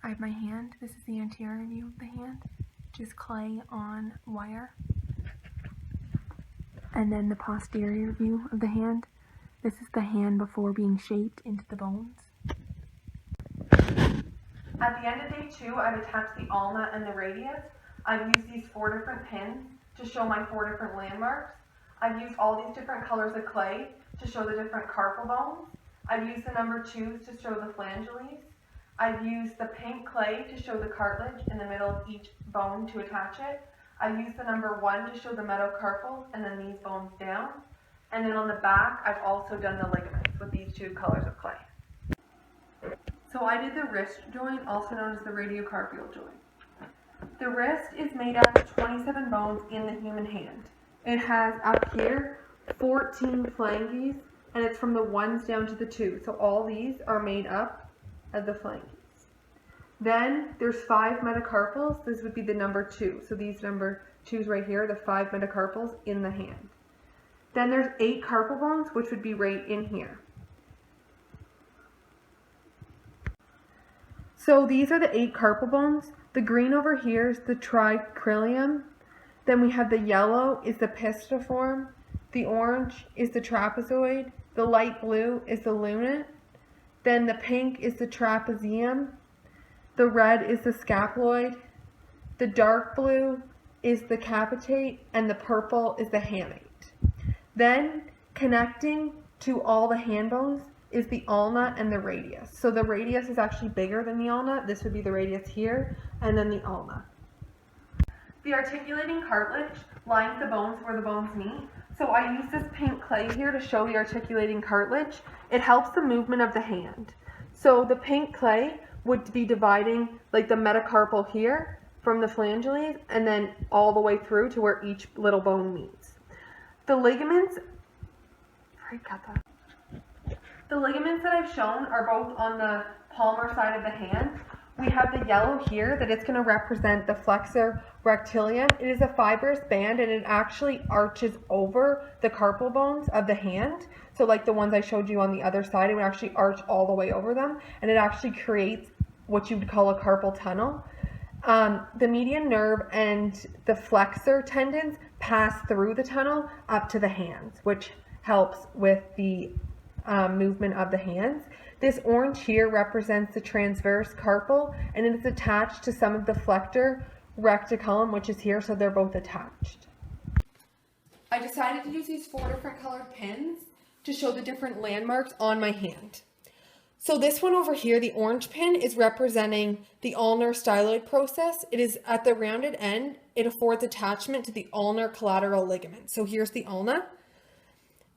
I have my hand. This is the anterior view of the hand, just clay on wire. And then the posterior view of the hand. This is the hand before being shaped into the bones. At the end of day 2, I've attached the ulna and the radius. I've used these 4 different pins to show my 4 different landmarks. I've used all these different colors of clay to show the different carpal bones. I've used the number 2s to show the phalanges. I've used the pink clay to show the cartilage in the middle of each bone to attach it. I've used the number 1 to show the metacarpals and then these bones down. And then on the back, I've also done the ligaments with these 2 colors of clay. So I did the wrist joint, also known as the radiocarpial joint. The wrist is made up of 27 bones in the human hand. It has up here 14 phalanges, and it's from the 1s down to the 2. So all these are made up of the phalanges. Then there's 5 metacarpals. This would be the number 2. So these number 2s right here, the 5 metacarpals in the hand. Then there's 8 carpal bones, which would be right in here. So these are the 8 carpal bones. The green over here is the tricranium. Then we have the yellow is the pistiform. The orange is the trapezoid. The light blue is the lunate. Then the pink is the trapezium. The red is the scapuloid. The dark blue is the capitate. And the purple is the hamate. Then connecting to all the hand bones is the ulna and the radius. So the radius is actually bigger than the ulna. This would be the radius here, and then the ulna. The articulating cartilage lines the bones where the bones meet. So I use this pink clay here to show the articulating cartilage. It helps the movement of the hand. So the pink clay would be dividing like the metacarpal here from the phalanges and then all the way through to where each little bone meets. The ligaments, The ligaments that I've shown are both on the palmar side of the hand. We have the yellow here that it's going to represent the flexor rectilium. It is a fibrous band and it actually arches over the carpal bones of the hand. So like the ones I showed you on the other side, it would actually arch all the way over them and it actually creates what you would call a carpal tunnel. The median nerve and the flexor tendons pass through the tunnel up to the hands, which helps with the movement of the hands. This orange here represents the transverse carpal and it is attached to some of the flexor recticulum, which is here, so they're both attached. I decided to use these 4 different colored pins to show the different landmarks on my hand. So this one over here, the orange pin, is representing the ulnar styloid process. It is at the rounded end. It affords attachment to the ulnar collateral ligament. So here's the ulna.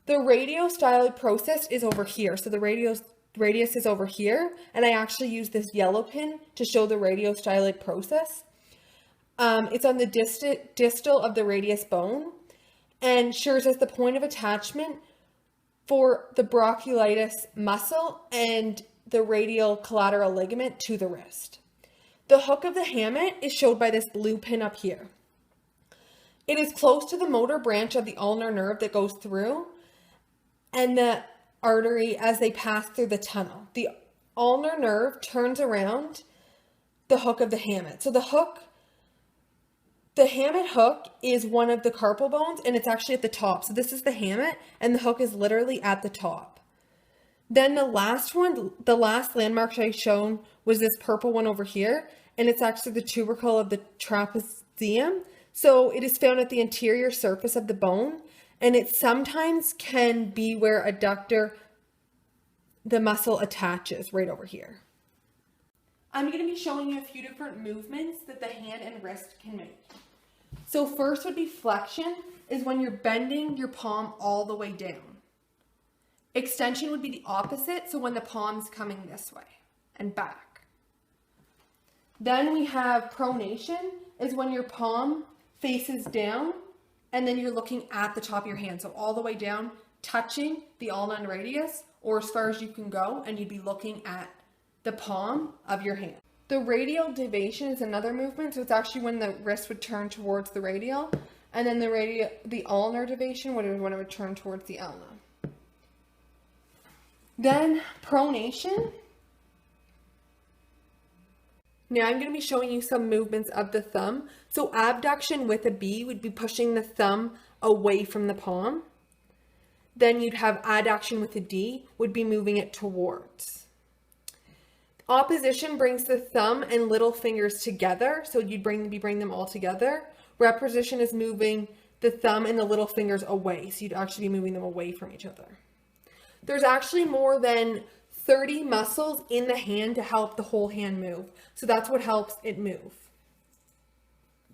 The radiostyloid process is over here. So the radius is over here. And I actually use this yellow pin to show the radiostyloid process. It's on the distal of the radius bone and serves as the point of attachment for the bronchiolitis muscle and the radial collateral ligament to the wrist. The hook of the hamate is showed by this blue pin up here. It is close to the motor branch of the ulnar nerve that goes through and the artery as they pass through the tunnel. The ulnar nerve turns around the hook of the hamate. So the hamate hook is one of the carpal bones and it's actually at the top. So this is the hamate and the hook is literally at the top. Then the last one, the last landmark I shown was this purple one over here and it's actually the tubercle of the trapezium. So it is found at the anterior surface of the bone and it sometimes can be where adductor, the muscle attaches right over here. I'm going to be showing you a few different movements that the hand and wrist can make. So first would be flexion, is when you're bending your palm all the way down. Extension would be the opposite, so when the palm's coming this way and back. Then we have pronation, is when your palm faces down and then you're looking at the top of your hand. So all the way down, touching the ulna and radius, or as far as you can go, and you'd be looking at the palm of your hand. The radial deviation is another movement, so it's actually when the wrist would turn towards the radial, and then the ulnar deviation would be when it would turn towards the ulna. Then pronation Now I'm going to be showing you some movements of the thumb. So abduction with a B would be pushing the thumb away from the palm. Then you'd have adduction with a D, would be moving it towards. Opposition brings the thumb and little fingers together, so you'd bring them all together. Reposition is moving the thumb and the little fingers away, so you'd actually be moving them away from each other. There's actually more than 30 muscles in the hand to help the whole hand move, so that's what helps it move.